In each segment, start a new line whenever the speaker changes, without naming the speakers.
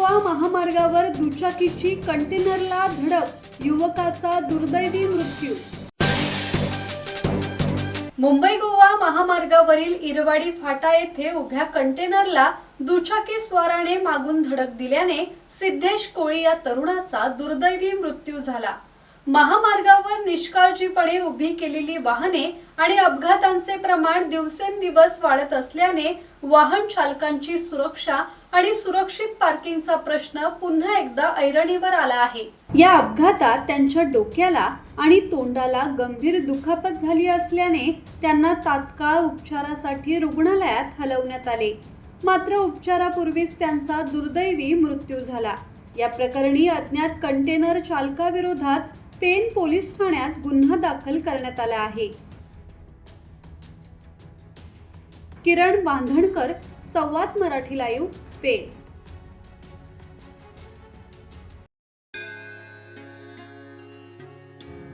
गोवा महामार्गावर दुचाकीची कंटेनरला धडक, युवकाचा दुर्दैवी मृत्यू। मुंबई गोवा महामार्गावरील इरवाडी फाटा येथे उभ्या कंटेनरला दुचाकी स्वाराने मागून धडक दिल्याने सिद्धेश कोळी या तरुणाचा दुर्दैवी मृत्यू झाला। महामार्गावर निष्काळजीपणे उभी केलेली वाहने आणि अपघातांचे प्रमाण दिवसेंदिवस वाढत असल्याने वाहन चालकांची सुरक्षा आणि सुरक्षित पार्किंगचा प्रश्न पुन्हा एकदा ऐरणीवर आला आहे। या अपघातात त्यांच्या डोक्याला आणि तोंडाला गंभीर दुखापत झाली असल्याने त्यांना तात्काळ उपचारासाठी रुग्णालयात हलवण्यात आले, मात्र उपचारापूर्वीच त्यांचा दुर्दैवी मृत्यू झाला। या प्रकरणी अज्ञात कंटेनर चालकाविरोधात पेन पोलीस ठाण्यात गुन्हा दाखल करण्यात आला आहे। किरण बांधणकर, संवाद मराठी लाईव्ह, पेन।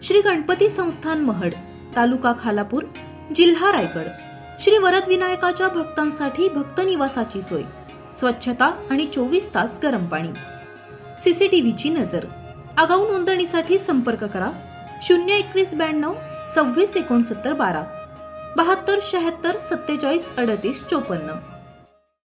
श्री गणपती संस्थान महड, तालुका खालापूर, जिल्हा रायगड। श्री वरदविनायकाच्या भक्तांसाठी भक्त निवासाची सोय, स्वच्छता आणि 24 तास गरम पाणी, सीसीटीव्हीची नजर। आगाऊ नोंदणीसाठी संपर्क करा 02192 26 69 12 72 76 47 38 54।